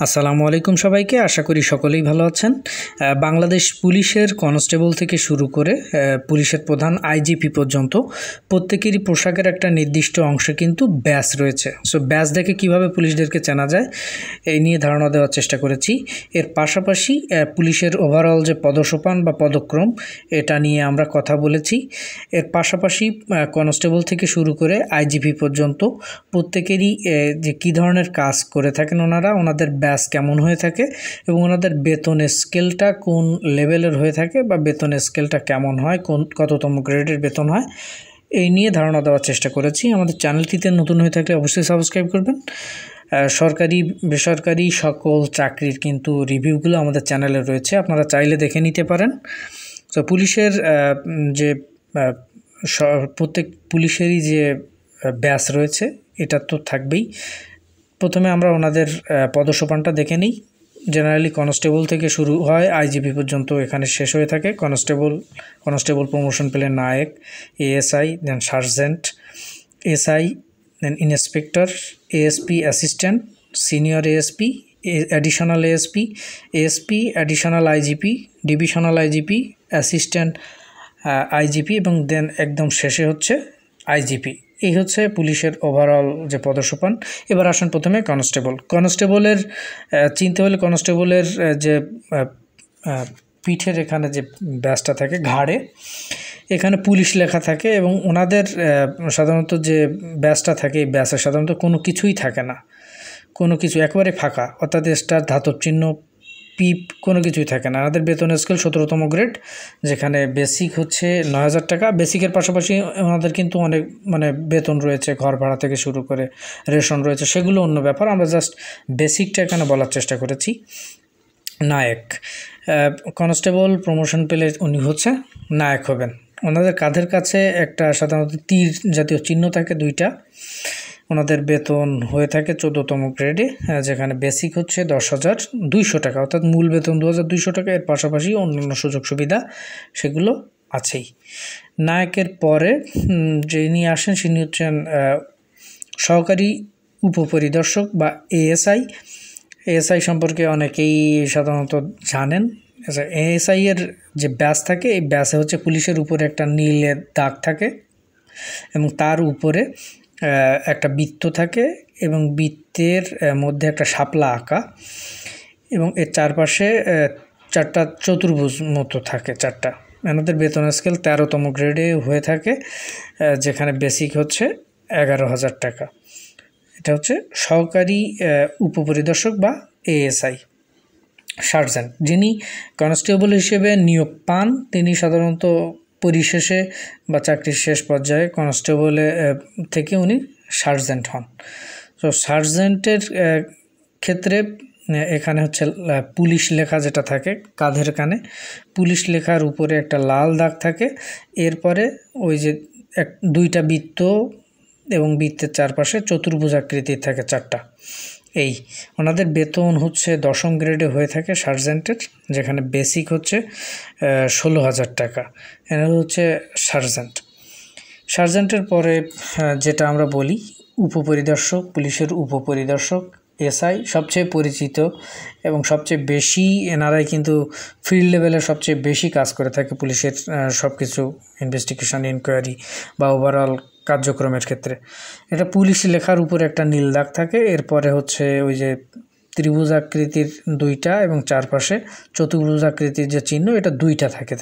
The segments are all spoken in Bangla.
আসসালামু আলাইকুম সবাইকে। আশা করি সকলেই ভালো আছেন। বাংলাদেশ পুলিশের কনস্টেবল থেকে শুরু করে পুলিশের প্রধান আইজিপি পর্যন্ত প্রত্যেকেরই পোশাকের একটা নির্দিষ্ট অংশে কিন্তু ব্যাজ রয়েছে। সো ব্যাজ দেখে কিভাবে পুলিশদেরকে চেনা যায় এই নিয়ে ধারণা দেওয়ার চেষ্টা করেছি। এর পাশাপাশি পুলিশের ওভারঅল যে পদসোপান বা পদক্রম এটা নিয়ে আমরা কথা বলেছি। এর পাশাপাশি কনস্টেবল থেকে শুরু করে আইজিপি পর্যন্ত প্রত্যেকেরই যে কী ধরনের কাজ করে থাকেন ওনাদের ব্যাজ কেমন হয়ে থাকে এবং ওনাদের বেতনের স্কেলটা কোন লেভেলের হয়ে থাকে বা বেতনের স্কেলটা কেমন হয়, কততম গ্রেডের বেতন হয়, এই নিয়ে ধারণা দেওয়ার চেষ্টা করেছি। আমাদের চ্যানেলটিতে নতুন হয়ে থাকলে অবশ্যই সাবস্ক্রাইব করবেন। সরকারি বেসরকারি সকল চাকরির কিন্তু রিভিউগুলো আমাদের চ্যানেলে রয়েছে, আপনারা চাইলে দেখে নিতে পারেন। তো পুলিশের যে প্রত্যেক পুলিশেরই যে ব্যাজ রয়েছে এটা তো থাকবেই। প্রথমে আমরা ওনাদের পদসোপানটা দেখে নিই। জেনারেলি কনস্টেবল থেকে শুরু হয়, আইজিপি পর্যন্ত এখানে শেষ হয়ে থাকে। কনস্টেবল প্রমোশন পেলে naik, ASI, then sergeant, SI, then inspector, ASP assistant, senior ASP, additional ASP, ASP, additional IGP, divisional IGP, assistant IGP এবং দেন একদম শেষে হচ্ছে আইজিপি। এই হচ্ছে পুলিশের ওভারঅল যে পদসোপান। এবার আসুন প্রথমে কনস্টেবলের চিনতে হলে কনস্টেবলের যে পিঠের এখানে যে ব্যাজটা থাকে ঘাড়ে, এখানে পুলিশ লেখা থাকে এবং ওনাদের সাধারণত যে ব্যাজটা থাকে এই ব্যাজে সাধারণত কোনো কিছুই থাকে না, কোনো কিছু একেবারে ফাঁকা, অর্থাৎ স্টার, ধাতব চিহ্ন, পিপ কোনো কিছুই থাকে না। আমাদের বেতনের স্কেল 17তম গ্রেড, যেখানে বেসিক হচ্ছে 9,000 টাকা। বেসিকের পাশাপাশি ওনাদের কিন্তু অনেক বেতন রয়েছে, ঘর ভাড়া থেকে শুরু করে রেশন রয়েছে, সেগুলো অন্য ব্যাপার। আমরা জাস্ট বেসিকটা এখানে বলার চেষ্টা করেছি। নায়েক কনস্টেবল প্রমোশন পেলে উনি হচ্ছে নায়েক হবেন। ওনাদের কাঁধের কাছে একটা সাধারণত তীর জাতীয় চিহ্ন থাকে দুইটা। ওনাদের বেতন হয়ে থাকে 14তম গ্রেডে, যেখানে বেসিক হচ্ছে 10,200 টাকা, অর্থাৎ মূল বেতন 2,200 টাকা। এর পাশাপাশি অন্যান্য সুযোগ সুবিধা সেগুলো আছেই। নায়কের পরে যিনি আসেন তিনি হচ্ছেন সহকারী উপপরিদর্শক বা এএসআই। এএসআই সম্পর্কে অনেকেই সাধারণত জানেন। এএসআই এর যে ব্যাজ থাকে এই ব্যাজে হচ্ছে পুলিশের উপরে একটা নীলের দাগ থাকে এবং তার উপরে একটা বৃত্ত থাকে এবং বৃত্তের মধ্যে একটা শাপলা আঁকা এবং এর চারপাশে চারটা চতুর্ভুজ মতো থাকে, চারটা। এনাদের বেতনের স্কেল 13তম গ্রেডে হয়ে থাকে, যেখানে বেসিক হচ্ছে 11,000 টাকা। এটা হচ্ছে সহকারী উপপরিদর্শক বা এএসআই। সার্জেন্ট, যিনি কনস্টেবল হিসেবে নিয়োগ পান, তিনি সাধারণত পরিশেষে বা চাকরির শেষ পর্যায়ে কনস্টেবলে থেকে উনি সার্জেন্ট হন। তো সার্জেন্টের ক্ষেত্রে এখানে হচ্ছে পুলিশ লেখা যেটা থাকে কাঁধের কানে, পুলিশ লেখার উপরে একটা লাল দাগ থাকে। এরপরে ওই যে দুইটা বৃত্ত এবং বৃত্তের চারপাশে চতুর্ভুজ আকৃতির থাকে চারটা। এই ওনাদের বেতন হচ্ছে 10ম গ্রেডে হয়ে থাকে সার্জেন্টের, যেখানে বেসিক হচ্ছে 16,000 টাকা। এরা হচ্ছে সার্জেন্টের পরে যেটা আমরা বলি উপপরিদর্শক, পুলিশের উপপরিদর্শক, এসআই সবচেয়ে পরিচিত এবং সবচেয়ে বেশি এনারাই কিন্তু ফিল্ড লেভেলে সবচেয়ে বেশি কাজ করে থাকে পুলিশের সব কিছু ইনভেস্টিগেশন, ইনকোয়ারি বা ওভারঅল কার্যক্রমের ক্ষেত্রে। এটা পুলিশ লেখার উপরে একটা নীল দাগ থাকে। এরপরে হচ্ছে ওই যে ত্রিভুজ আকৃতির দুইটা এবং চারপাশে চতুর্ভুজ আকৃতির যে চিহ্ন, এটা দুইটা থাকে।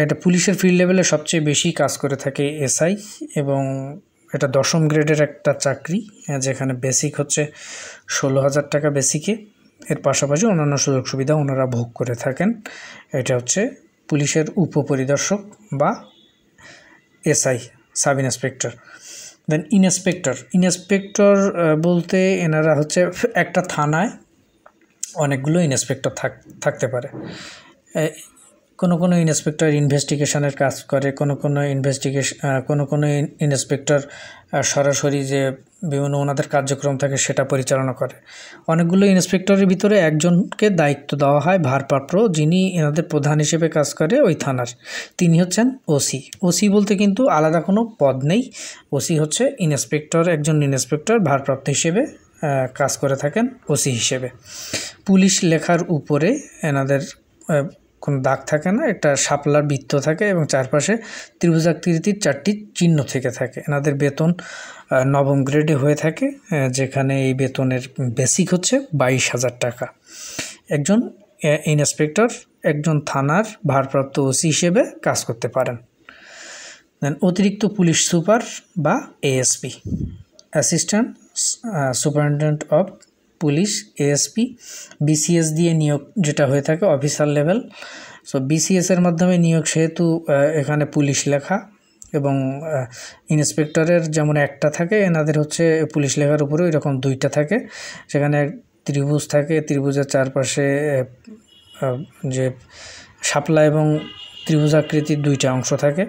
এটা পুলিশের ফিল্ড লেভেলে সবচেয়ে বেশি কাজ করে থাকে এসআই এবং এটা 10ম গ্রেডের একটা চাকরি, যেখানে বেসিক হচ্ছে 16,000 টাকা বেসিকে। এর পাশাপাশি অন্যান্য সুযোগ সুবিধা ওনারা ভোগ করে থাকেন। এটা হচ্ছে পুলিশের উপপরিদর্শক বা এসআই, সাব ইন্সপেক্টর। দেন ইন্সপেক্টর বলতে এনারা হচ্ছে একটা থানায় অনেকগুলো ইন্সপেক্টর থাকতে পারে। কোনো ইন্সপেক্টর ইনভেস্টিগেশনের কাজ করে, কোনো ইন্সপেক্টর সরাসরি যে বিভিন্ন ওনাদের কার্যক্রম থাকে সেটা পরিচালনা করে। অনেকগুলো ইন্সপেক্টরের ভিতরে একজনকে দায়িত্ব দেওয়া হয় ভারপ্রাপ্ত, যিনি এনাদের প্রধান হিসেবে কাজ করে ওই থানার। তিনি হচ্ছেন ওসি বলতে কিন্তু আলাদা কোনো পদ নেই। ওসি হচ্ছে একজন ইন্সপেক্টর ভারপ্রাপ্ত হিসেবে কাজ করে থাকেন ওসি হিসেবে। পুলিশ লেখার উপরে এনাদের কোনো দাগ থাকে না, একটা শাপলার বৃত্ত থাকে এবং চারপাশে ত্রিভুজাকৃতির 4টি চিহ্ন থেকে থাকে। এনাদের বেতন 9ম গ্রেডে হয়ে থাকে, যেখানে এই বেতনের বেসিক হচ্ছে 22,000 টাকা। একজন ইন্সপেক্টর একজন থানার ভারপ্রাপ্ত ওসি হিসেবে কাজ করতে পারেন। দেন অতিরিক্ত পুলিশ সুপার বা ASP, assistant superintendent of police, ASP, BCS দিয়ে নিয়োগ যেটা হয়ে থাকে অফিসার লেভেল। সো বিসিএসের মাধ্যমে নিয়োগ, সেহেতু এখানে পুলিশ লেখা এবং ইন্সপেক্টরের যেমন একটা থাকে, এনাদের হচ্ছে পুলিশ লেখার উপরেও এরকম 2টা থাকে। সেখানে ত্রিভুজ থাকে, ত্রিভুজের চারপাশে যে শাপলা এবং ত্রিভুজাকৃতির 2টা অংশ থাকে।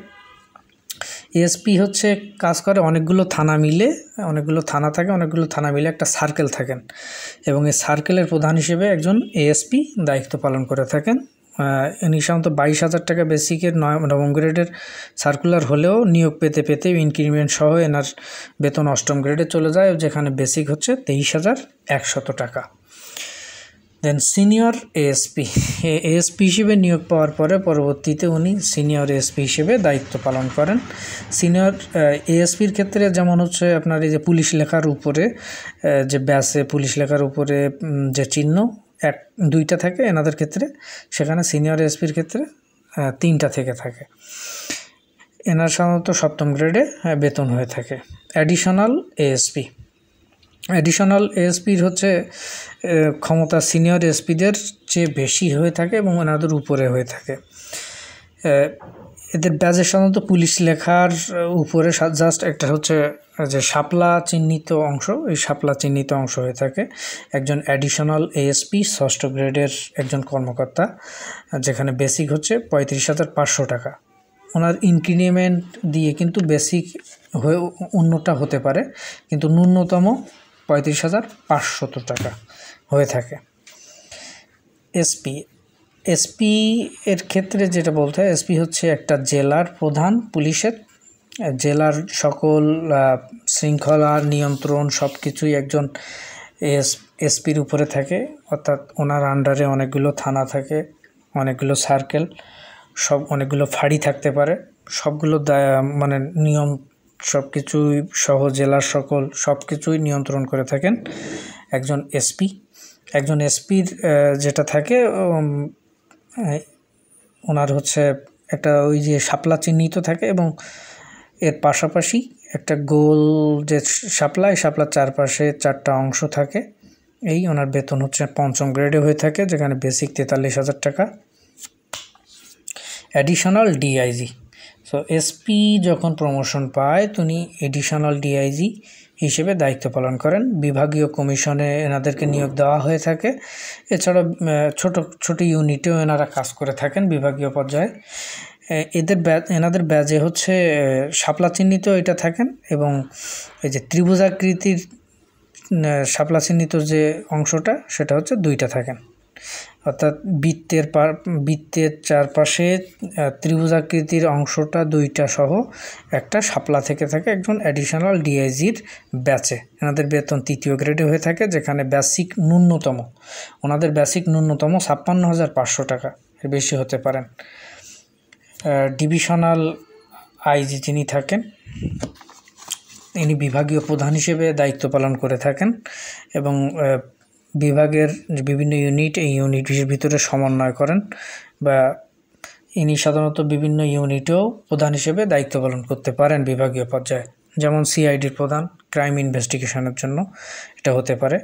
এএসপি হচ্ছে কাজ করে অনেকগুলো থানা মিলে, অনেকগুলো থানা থাকে, অনেকগুলো থানা মিলে একটা সার্কেল থাকেন এবং এই সার্কেলের প্রধান হিসেবে একজন এএসপি দায়িত্ব পালন করে থাকেন। ইনি সাধারণত 22,000 টাকা বেসিকের 9ম গ্রেডের সার্কুলার হলেও নিয়োগ পেতে পেতে ইনক্রিমেন্ট সহ এনার বেতন 8ম গ্রেডে চলে যায়, যেখানে বেসিক হচ্ছে 23,100 টাকা। দেন সিনিয়র এএসপি, এএসপি হিসেবে নিয়োগ পাওয়ার পরে পরবর্তীতে উনি সিনিয়র এএসপি হিসেবে দায়িত্ব পালন করেন। সিনিয়র এএসপির ক্ষেত্রে যেমন হচ্ছে আপনার এই যে পুলিশ লেখার উপরে যে ব্যাসে পুলিশ লেখার উপরে যে চিহ্ন 1-2টা থাকে এনাদের ক্ষেত্রে, সেখানে সিনিয়র এএসপির ক্ষেত্রে 3টা থেকে থাকে। এনার সাধারণত 7ম গ্রেডে বেতন হয়ে থাকে। অ্যাডিশনাল এএসপি, অ্যাডিশনাল এএসপির হচ্ছে ক্ষমতা সিনিয়র এএসপিদের চেয়ে বেশি হয়ে থাকে এবং এনাদের উপরে হয়ে থাকে। এদের ব্যাজের সাধারণত পুলিশ লেখার উপরে জাস্ট একটা হচ্ছে যে শাপলা চিহ্নিত অংশ, এই শাপলা চিহ্নিত অংশ হয়ে থাকে। একজন অ্যাডিশনাল এএসপি 6ষ্ঠ গ্রেডের একজন কর্মকর্তা, যেখানে বেসিক হচ্ছে 35,500 টাকা। ওনার ইনক্রিমেন্ট দিয়ে কিন্তু বেসিক হয়ে অন্যটা হতে পারে, কিন্তু ন্যূনতম 35,500 টাকা হয়ে থাকে। এসপি, এসপি এর ক্ষেত্রে যেটা বলতে হয়, এসপি হচ্ছে একটা জেলার প্রধান পুলিশের, জেলার সকল শৃঙ্খলা নিয়ন্ত্রণ সব কিছুই একজন এসপির উপরে থাকে, অর্থাৎ ওনার আন্ডারে অনেকগুলো থানা থাকে, অনেকগুলো সার্কেল, অনেকগুলো ফাঁড়ি থাকতে পারে, সবগুলো মানে নিয়ম সব কিছুই সহ জেলার সব কিছুই নিয়ন্ত্রণ করে থাকেন একজন এসপি। একজন এসপির যেটা থাকে ওনার হচ্ছে একটা ওই যে শাপলা চিহ্নিত থাকে এবং এর পাশাপাশি একটা গোল যে শাপলা, এই শাপলার চারপাশে 4টা অংশ থাকে। এই ওনার বেতন হচ্ছে 5ম গ্রেডে হয়ে থাকে, যেখানে বেসিক 43,000 টাকা। অ্যাডিশনাল ডিআইজি, সো এসপি যখন প্রমোশন পায় তিনি এডিশনাল ডিআইজি হিসেবে দায়িত্ব পালন করেন। বিভাগীয় কমিশনে এনাদেরকে নিয়োগ দেওয়া হয়ে থাকে। এছাড়া ছোট ছোট ইউনিটেও এনারা কাজ করে থাকেন বিভাগীয় পর্যায়ে। এনাদের ব্যাজে হচ্ছে শাপলা চিহ্নিত এটা থাকেন এবং এই যে ত্রিভুজাকৃতির শাপলা চিহ্নিত যে অংশটা সেটা হচ্ছে 2টা থাকেন, অর্থাৎ বৃত্তের চারপাশে ত্রিভুজাকৃতির অংশটা 2টা সহ একটা শাপলা থেকে থাকে একজন অ্যাডিশনাল ডিআইজির ব্যাচে। এনাদের বেতন 3য় গ্রেডে হয়ে থাকে, যেখানে বেসিক ন্যূনতম, ওনাদের বেসিক ন্যূনতম 56,500 টাকা, এর বেশি হতে পারেন। ডিভিশনাল আইজি যিনি থাকেন, ইনি বিভাগীয় প্রধান হিসেবে দায়িত্ব পালন করে থাকেন এবং বিভাগের বিভিন্ন ইউনিট, এই ইউনিটের ভিতরে সমন্বয় করেন, বা ইনি সাধারণত বিভিন্ন ইউনিটেও প্রধান হিসেবে দায়িত্ব পালন করতে পারেন বিভাগীয় পর্যায়ে, যেমন সিআইডির প্রধান ক্রাইম ইনভেস্টিগেশনের জন্য এটা হতে পারে।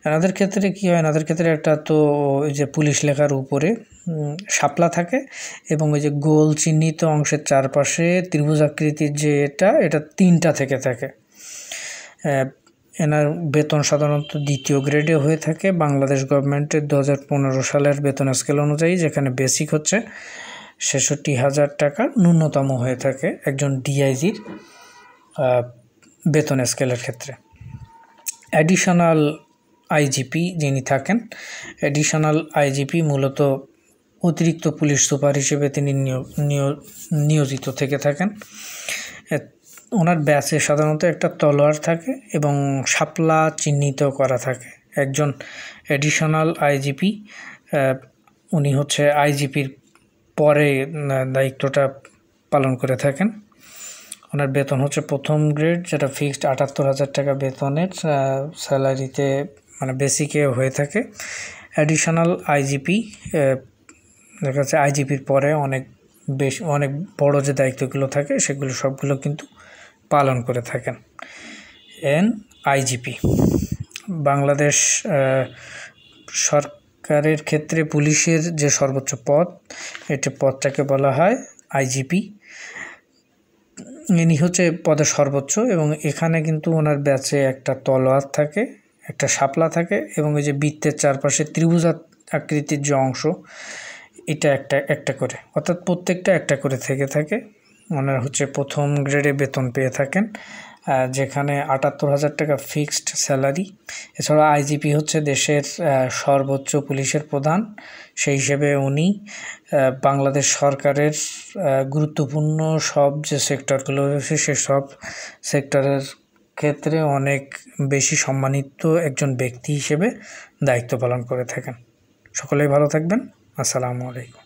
এনাদের ক্ষেত্রে কী হয়, এনাদের ক্ষেত্রে একটা তো ওই যে পুলিশ লেখার উপরে শাপলা থাকে এবং ওই যে গোল চিহ্নিত অংশের চারপাশে ত্রিভুজাকৃতির যে এটা 3টা থেকে থাকে। এনার বেতন সাধারণত 2য় গ্রেডে হয়ে থাকে বাংলাদেশ গভর্নমেন্টের 2015 সালের বেতন স্কেল অনুযায়ী, যেখানে বেসিক হচ্ছে 66,000 টাকা, ন্যূনতম হয়ে থাকে একজন ডিআইজির বেতন স্কেলের ক্ষেত্রে। অ্যাডিশনাল আইজিপি যিনি থাকেন, অ্যাডিশনাল আইজিপি মূলত অতিরিক্ত পুলিশ সুপার হিসেবে তিনি নিয়োজিত থেকে থাকেন। ওনার ব্যাচে সাধারণত একটা তলোয়ার থাকে এবং শাপলা চিহ্নিত করা থাকে। একজন অ্যাডিশনাল আইজিপি, উনি হচ্ছে আইজিপির পরে দায়িত্বটা পালন করে থাকেন। ওনার বেতন হচ্ছে প্রথম গ্রেড, যেটা ফিক্সড ৭৮,০০০ টাকা বেতনের স্যালারিতে মানে বেসিকে হয়ে থাকে। অ্যাডিশনাল আইজিপি দেখা যাচ্ছে আইজিপির পরে অনেক বড় যে দায়িত্বগুলো থাকে সেগুলো সবগুলো কিন্তু পালন করে থাকেন। আইজিপি বাংলাদেশ সরকারের ক্ষেত্রে পুলিশের যে সর্বোচ্চ পদ, এটি পদটাকে বলা হয় আইজিপি। ইনি হচ্ছে পদের সর্বোচ্চ এবং এখানে কিন্তু ওনার ব্যাচে একটা তলোয়ার থাকে, একটা শাপলা থাকে এবং এই যে বৃত্তের চারপাশে ত্রিভুজ আকৃতির যে অংশ, এটা একটা করে, অর্থাৎ প্রত্যেকটা একটা করে থেকে থাকে। ওনার হচ্ছে প্রথম গ্রেডে বেতন পেয়ে থাকেন, যেখানে ৭৮,০০০ টাকা ফিক্সড স্যালারি। এছাড়া আইজিপি হচ্ছে দেশের সর্বোচ্চ পুলিশের প্রধান, সেই হিসেবে উনি বাংলাদেশ সরকারের গুরুত্বপূর্ণ সব যে সেক্টরগুলো রয়েছে সেসব সেক্টরের ক্ষেত্রে অনেক বেশি সম্মানিত একজন ব্যক্তি হিসেবে দায়িত্ব পালন করে থাকেন। সকলেই ভালো থাকবেন। আসসালামু আলাইকুম।